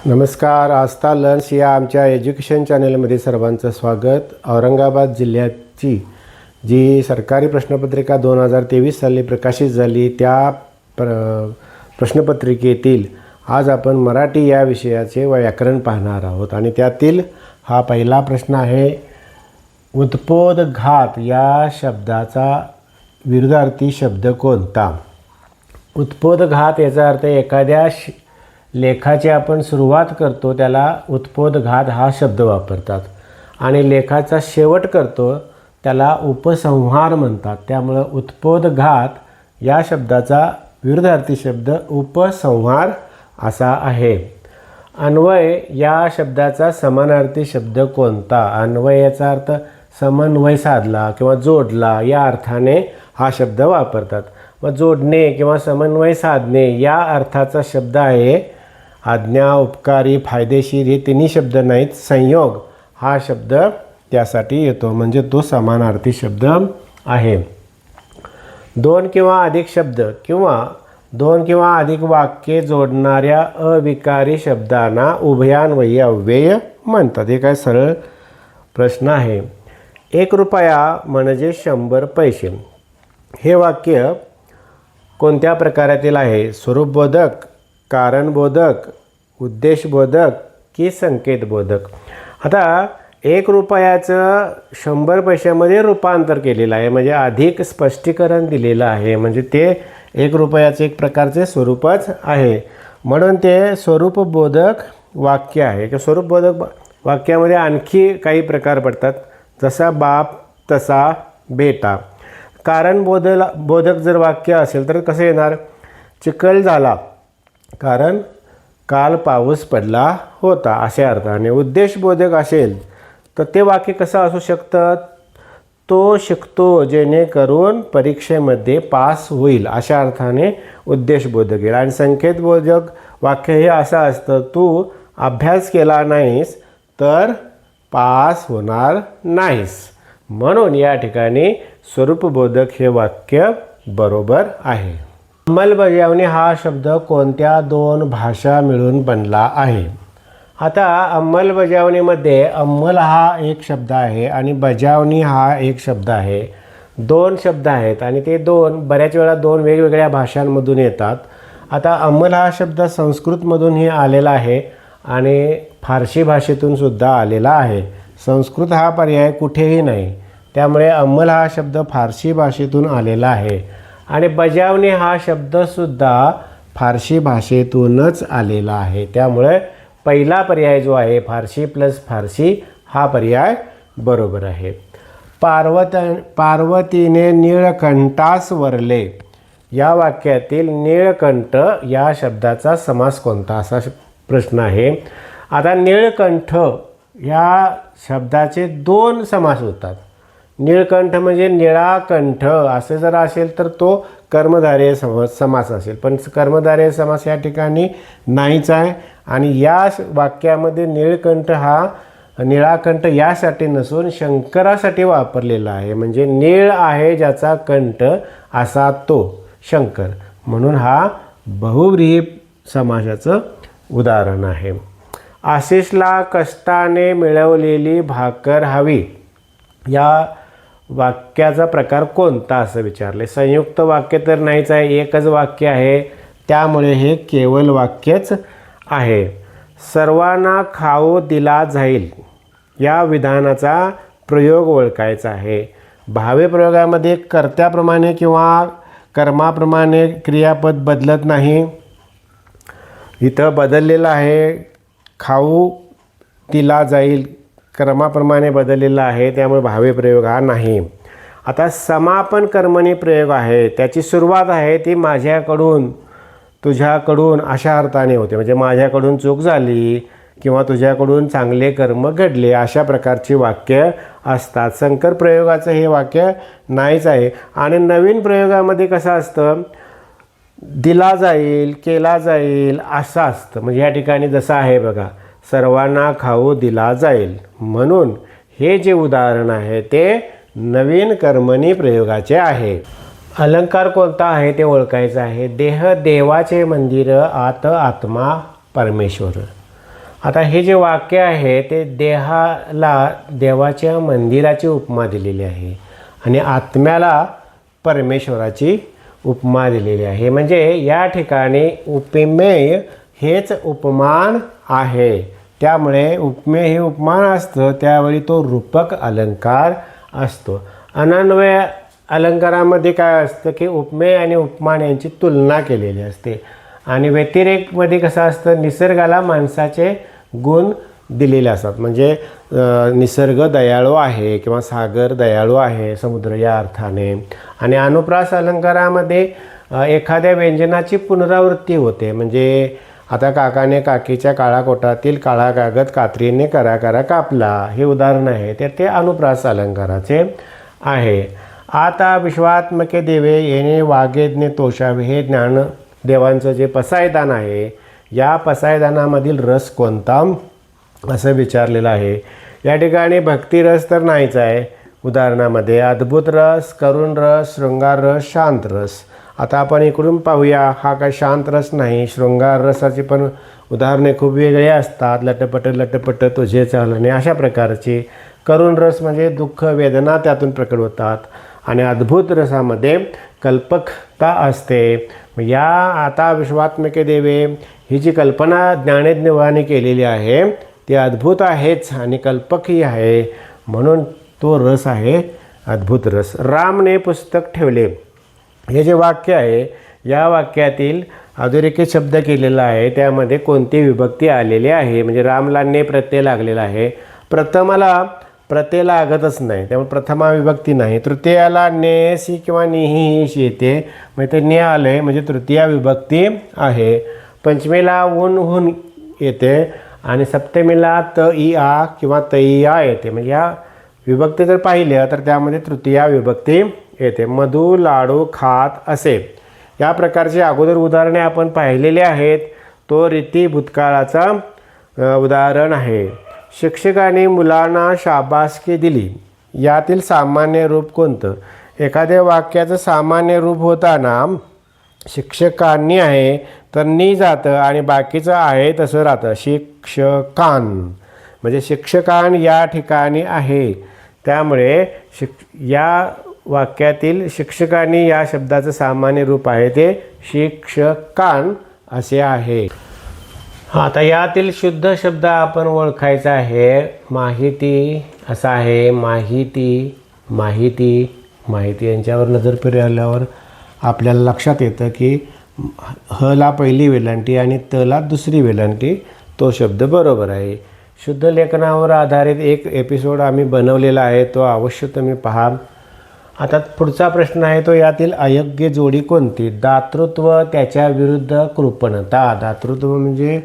नमस्कार. आस्था लर्न्स या आमच्या एज्युकेशन चॅनलमध्ये सर्वांचं स्वागत. औरंगाबाद जिल्ह्याची जी सरकारी प्रश्नपत्रिका 2023 साली प्रकाशित झाली त्या प्रश्नपत्रिकेतील आज आपण मराठी या विषयाचे व्याकरण पाहणार आहोत आणि त्यातील हा पहिला प्रश्न आहे. उत्पोदघात या शब्दाचा विरुद्धार्थी शब्द कोणता? उत्पोदघात याचा अर्थ एखाद्या लेखाची आपण सुरुवात करतो त्याला उत्पोदघात हा शब्द वापरतात आणि लेखाचा शेवट करतो त्याला उपसंहार म्हणतात. त्यामुळं उत्पोदघात या शब्दाचा विरुद्धार्थी शब्द उपसंहार असा आहे. अन्वय या शब्दाचा समानार्थी शब्द कोणता? अन्वय याचा अर्थ समन्वय साधला किंवा जोडला या अर्थाने हा शब्द वापरतात. मग जोडणे किंवा समन्वय साधणे या अर्थाचा शब्द आहे आज्ञा, उपकारी, फायदेशीर हे तिन्ही शब्द नाहीत. संयोग हा शब्द त्यासाठी येतो म्हणजे तो समानार्थी शब्द आहे. दोन किंवा अधिक शब्द किंवा दोन किंवा अधिक वाक्ये जोडणाऱ्या अविकारी शब्दांना उभयान्वयी अव्यय म्हणतात. हे काय सरळ प्रश्न आहे. 1 रुपया म्हणजे 100 पैसे. हे वाक्य कोणत्या प्रकारातील आहे? स्वरूपबोधक, कारणबोधक, उद्देशबोधक की संकेतबोधक? आता 1 रुपयाचं 100 पैशामध्ये रूपांतर केलेलं आहे म्हणजे अधिक स्पष्टीकरण दिलेलं आहे म्हणजे ते 1 रुपयाचे एक प्रकारचे स्वरूपच आहे म्हणून ते स्वरूपबोधक वाक्य आहे. की स्वरूपबोधक वाक्यामध्ये आणखी काही प्रकार पडतात जसा बाप तसा बेटा. कारणबोधक जर वाक्य असेल तर कसं येणार? चिखल झाला कारण काल पाऊस पडला होता अशा अर्थाने. उद्देशबोधक असेल तर ते वाक्य कसं असू शकतं? तो शिकतो जेणेकरून परीक्षेमध्ये पास होईल अशा अर्थाने उद्देशबोधक येईल. आणि संकेतबोधक वाक्य हे असं असतं तू अभ्यास केला नाहीस तर पास होणार नाहीस. म्हणून या ठिकाणी स्वरूपबोधक हे वाक्य बरोबर आहे. अंमलबजावणी हा शब्द कोणत्या 2 भाषा मिळून बनला आहे? आता अंमलबजावणीमध्ये अंमल हा एक शब्द आहे आणि बजावणी हा एक शब्द आहे. 2 शब्द आहेत आणि ते 2 बऱ्याच वेळा 2 वेगवेगळ्या भाषांमधून येतात. आता अंमल हा शब्द संस्कृतमधूनही आलेला आहे आणि फारसी भाषेतून सुद्धा आलेला आहे. संस्कृत हा पर्याय कुठेही नाही त्यामुळे अंमल हा शब्द फारसी भाषेतून आलेला आहे आणि बजावणी हा शब्दसुद्धा फारसी भाषेतूनच आलेला आहे. त्यामुळे पहिला पर्याय जो आहे फारसी प्लस फारसी हा पर्याय बरोबर आहे. पार्वतीने नीळकंठास वरले या वाक्यातील नीळकंठ या शब्दाचा समास कोणता असा प्रश्न आहे. आता नीळकंठ या शब्दाचे 2 समास होतात. नीळकंठ म्हणजे निळा कंठ असे जर असेल तर तो कर्मधारय समास असेल पण कर्मधारय समास या ठिकाणी नाहीच आहे. आणि या वाक्यामध्ये नीळकंठ हा निळाकंठ यासाठी नसून शंकरासाठी वापरलेला आहे म्हणजे नीळ आहे ज्याचा कंठ असा तो शंकर म्हणून हा बहुव्रीही समासाचं उदाहरण आहे. आशिषला कष्टाने मिळवलेली भाकर हवी या वाक्याचा प्रकार कोणता असं विचारले. संयुक्त वाक्य तर नाहीच आहे एकच वाक्य आहे त्यामुळे हे केवळ वाक्यच आहे. सर्वांना खाऊ दिला जाईल या विधानाचा प्रयोग ओळखायचा आहे. भावे प्रयोगामध्ये कर्त्याप्रमाणे किंवा कर्माप्रमाणे क्रियापद बदलत नाही. इथं बदललेलं आहे. खाऊ दिला जाईल कर्माप्रमाणे बदललेला आहे त्यामुळे भावे प्रयोग हा नाही. आता समापन कर्मणी प्रयोग आहे त्याची सुरुवात आहे ती माझ्याकडून तुझ्याकडून अशा अर्थाने होते म्हणजे माझ्याकडून चूक झाली किंवा तुझ्याकडून चांगले कर्म घडले अशा प्रकारची वाक्य असतात. संकर प्रयोगाचं हे वाक्य नाहीच आहे. आणि नवीन प्रयोगामध्ये कसं असतं दिला जाईल केला जाईल असं असतं म्हणजे या ठिकाणी जसं आहे बघा सर्वांना खाऊ दिला जाईल म्हणून हे जे उदाहरण आहे ते नवीन कर्मणी प्रयोगाचे आहे. अलंकार कोणता आहे ते ओळखायचं आहे. देह देवाचे मंदिर आत आत्मा परमेश्वर. आता हे जे वाक्य आहे ते देहाला देवाच्या मंदिराची उपमा दिलेली आहे आणि आत्म्याला परमेश्वराची उपमा दिलेली आहे. म्हणजे या ठिकाणी उपमेय हेच उपमान आहे. त्यामुळे उपमेय हे उपमान असतं त्यावेळी तो रूपक अलंकार असतो. अनन्वय अलंकारामध्ये काय असतं की उपमेय आणि उपमान यांची तुलना केलेली असते आणि व्यतिरेकमध्ये कसं असतं निसर्गाला माणसाचे गुण दिलेले असतात. म्हणजे निसर्ग दयाळू आहे किंवा सागर दयाळू आहे समुद्र या अर्थाने. आणि अनुप्रास अलंकारामध्ये एखाद्या व्यंजनाची पुनरावृत्ती होते. म्हणजे आता काकाने काकीच्या काळा कोटातील काळा कागद कात्रीने करा कापला हे उदाहरण आहे ते अनुप्रास अलंकाराचे आहे. आता विश्वात्मके देवे येणे वागेज्ञ तोषावे हे ज्ञानदेवांचं जे पसायदान आहे या पसायदानामधील रस कोणता असं विचारलेलं आहे. या ठिकाणी भक्तिरस तर नाहीच आहे. उदाहरणामध्ये अद्भुत रस, करुण रस, शृंगार रस, शांत रस. आता आपण इकडून पाहूया हा काय शांत रस नाही. शृंगार रसाची पण उदाहरणे खूप वेगळे असतात. लटपट तुझे चालणे अशा प्रकारची. करुण रस म्हणजे दुःख वेदना त्यातून प्रकट होतात आणि अद्भुत रसामध्ये कल्पकता असते. या आता विश्वात्मके देवे ही जी कल्पना ज्ञानदेवाने केलेली आहे ती अद्भुत आहेच आणि कल्पकही आहे म्हणून तो रस आहे अद्भुत रस. रामने पुस्तक ठेवले हे जे वाक्य आहे या वाक्यातील अधोरेखित शब्द केलेला आहे त्यामध्ये कोणती विभक्ती आलेली आहे. म्हणजे रामला ने प्रत्यय लागलेला आहे. प्रथमाला प्रत्यय लागतच नाही त्यामुळे प्रथमा विभक्ती नाही. तृतीयाला ने सी किंवा निही येते म्हणजे ते ने आले म्हणजे तृतीया विभक्ती आहे. पंचमीला ऊन हून येते आणि सप्तमीला त ई आ किंवा तई आ येते. म्हणजे या विभक्ती जर पाहिल्या तर त्यामध्ये तृतीया विभक्ती येते. मधु लाडू खात असे या प्रकारचे अगोदर उदाहरणे आपण पाहिलेले आहेत. तो रीती भूतकाळाचा उदाहरण आहे. शिक्षकाने मुलांना शाबासकी दिली यातील सामान्य रूप कोणतं. एखाद्या वाक्याचं सामान्य रूप होताना शिक्षकांनी आहे तर नी जातं आणि बाकीचं आहे तसं राहतं. शिक्षकान म्हणजे शिक्षकान या ठिकाणी आहे त्यामुळे या वाक्यातील शिक्षकांनी या शब्दाचं सामान्य रूप आहे ते शिक्षकान असे आहे. आता यातील शुद्ध शब्द आपण ओळखायचा आहे. माहिती असा आहे. माहिती यांच्यावर नजर फिरवल्यावर आपल्याला लक्षात येतं की हला पहिली वेलांटी आणि तला दुसरी वेलांटी तो शब्द बरोबर आहे. शुद्ध लेखनावर आधारित एक एपिसोड आम्ही बनवलेला आहे तो अवश्य तुम्ही पहा. आता पुढचा प्रश्न आहे तो यातील अयोग्य जोडी कोणती. दातृत्व त्याच्या विरुद्ध कृपणता. दातृत्व म्हणजे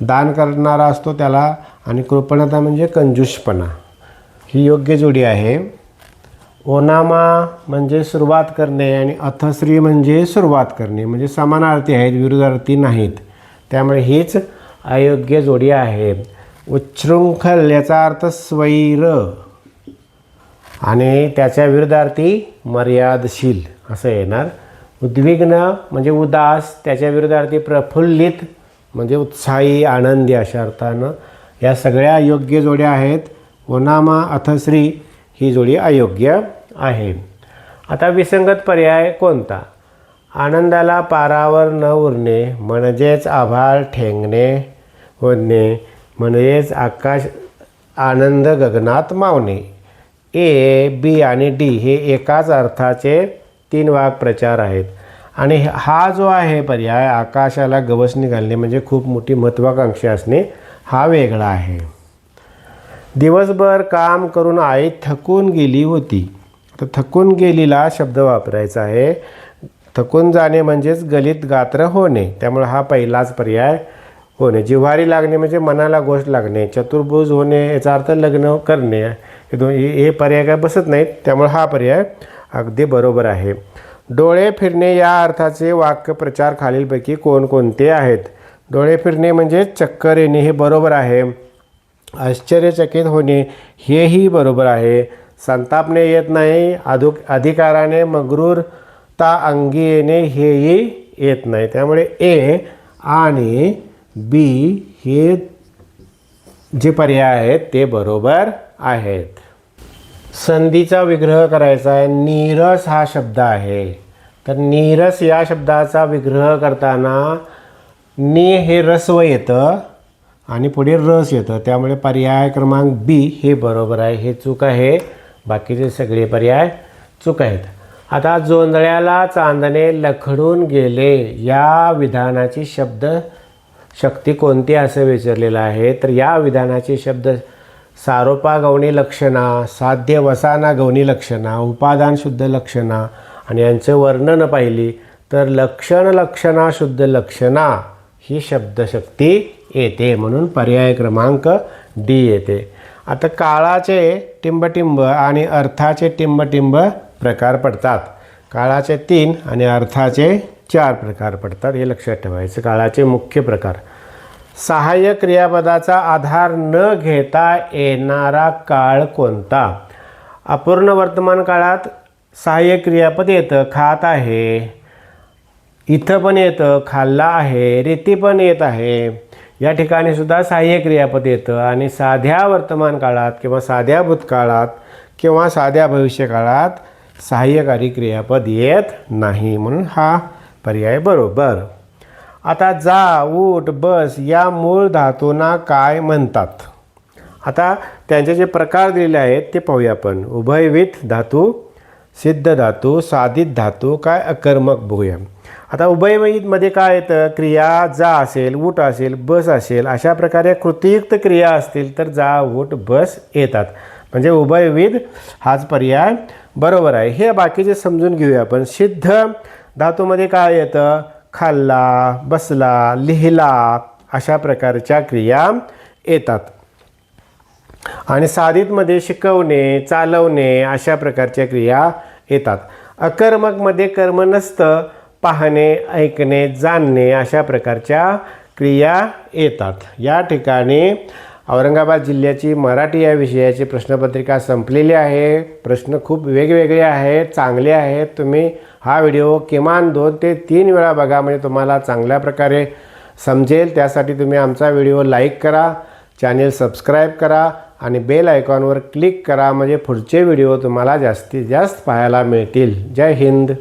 दान करणारा असतो त्याला आणि कृपणता म्हणजे कंजूषपणा ही योग्य जोडी आहे. ओनामा म्हणजे सुरुवात करणे आणि अथश्री म्हणजे सुरुवात करणे म्हणजे समानार्थी आहेत विरुद्धार्थी नाहीत त्यामुळे हीच अयोग्य जोडी आहे. उच्छृंखल याचा अर्थ स्वैर आणि त्याच्या विरुद्धार्थी मर्यादशील असं येणार. उद्विग्न म्हणजे उदास त्याच्या विरुद्धार्थी प्रफुल्लित म्हणजे उत्साही आनंदी अशा अर्थानं या सगळ्या योग्य जोड्या आहेत. ओनामा अथश्री ही जोडी अयोग्य आहे. आता विसंगत पर्याय कोणता. आनंदाला पारावर न उरणे म्हणजेच आभाळ ठेंगणे होणे म्हणजेच आकाश आनंद गगनात मावणे. ए बी आणि डी हे एकाच अर्थाचे 3 वाक्प्रचार आहेत आणि हा जो आहे पर्याय आकाशाला गवसणी घालणे म्हणजे खूप मोठी महत्त्वाकांक्षी असणे हा वेगळा आहे. दिवसभर काम करून आई थकून गेली होती. तर थकून गेलीला शब्द वापरायचा आहे. थकून जाणे म्हणजेच गलित गात्र होणे त्यामुळे हा पहिलाच पर्याय होणे. जिव्हारी लागणे म्हणजे मनाला गोष्ट लागणे. चतुर्भुज होणे याचा अर्थ लग्न करणे. हे पर्याय काय बसत नाहीत त्यामुळे हा पर्याय अगदी बरोबर आहे. डोळे फिरणे या अर्थाचे वाक्यप्रचार खालीलपैकी कोणकोणते आहेत. डोळे फिरणे म्हणजे चक्कर येणे हे बरोबर आहे. आश्चर्यचकित होणे हेही बरोबर आहे. संतापणे येत नाही. अधिकाराने मग्रूरता अंगी येणे हेही येत नाही त्यामुळे ए आणि बी हे जे पर्याय आहेत ते बरोबर आहेत. संधीचा विग्रह करायचा आहे. नीरस हा शब्द आहे. तर नीरस या शब्दाचा विग्रह करताना नी हे रस्व येतं आणि पुढे रस येतं, त्यामुळे पर्याय क्रमांक बी हे बरोबर आहे. हे चूक आहे, बाकीचे सगळे पर्याय चूक आहेत. आता जोंधळ्याला चांदणे लखडून गेले या विधानाची शब्द शक्ती कोणती असं विचारलेलं आहे. तर या विधानाचे शब्द सारोपा गौणी लक्षणा, साध्य वसाना गौणी लक्षणा, उपादान शुद्ध लक्षणा आणि यांचं वर्णन पाहिली तर लक्षण लक्षणा शुद्ध लक्षणा ही शब्दशक्ती येते, म्हणून पर्याय क्रमांक डी येते. आता काळाचे टिंबटिंब आणि अर्थाचे टिंबटिंब प्रकार पडतात. काळाचे 3 आणि अर्थाचे 4 प्रकार पडतात, हे लक्षात ठेवायचं. काळाचे मुख्य प्रकार. सहाय्यक क्रियापदाचा आधार न घेता येणारा काळ कोणता? अपूर्ण वर्तमान काळात सहाय्यक क्रियापद येतं. खात आहे, इथं पण येतं, खाल्ला आहे, रेती पण येत आहे. या ठिकाणी सुद्धा सहाय्यक क्रियापद येतं. आणि साध्या वर्तमान काळात किंवा साध्या भूतकाळात किंवा साध्या भविष्यकाळात सहाय्यकारी क्रियापद येत नाही, म्हणून हा पर्याय बरोबर. आता जा, उठ, बस या मूळ धातूंना काय म्हणतात? आता त्यांचे जे प्रकार दिलेले आहेत ते पाहूया आपण. उभयविध धातू, सिद्ध धातू, साधित धातू, काय अकर्मक बघूया. आता उभयविधमध्ये काय येतं? क्रिया जा असेल, उठ असेल, बस असेल, अशा प्रकारे कृतियुक्त क्रिया असतील तर जा, उठ, बस येतात. म्हणजे उभयविध हाच पर्याय बरोबर आहे. हे बाकीचे समजून घेऊया आपण. सिद्ध धातूमध्ये काय येतं? खाल्ला, बसला, लिहिला अशा प्रकारच्या क्रिया येतात. आणि साधितमध्ये शिकवणे, चालवणे अशा प्रकारच्या क्रिया येतात. अकर्मकमध्ये कर्म नसतं, पाहणे, ऐकणे, जाणणे अशा प्रकारच्या क्रिया येतात. या ठिकाणी औरंगाबाद जिल्ह्याची मराठी या विषयाची प्रश्नपत्रिका संपलेली आहे. प्रश्न खूप वेगवेगळे आहेत, चांगले आहेत. तुम्ही हा व्हिडिओ किमान 2 ते 3 वेळा बघा, म्हणजे तुम्हाला चांगल्या प्रकारे समजेल. त्यासाठी तुम्ही आमचा व्हिडिओ लाईक करा, चॅनेल सबस्क्राईब करा आणि बेल आयकॉनवर क्लिक करा, म्हणजे पुढचे व्हिडिओ तुम्हाला जास्तीत जास्त पाहायला मिळतील. जय हिंद.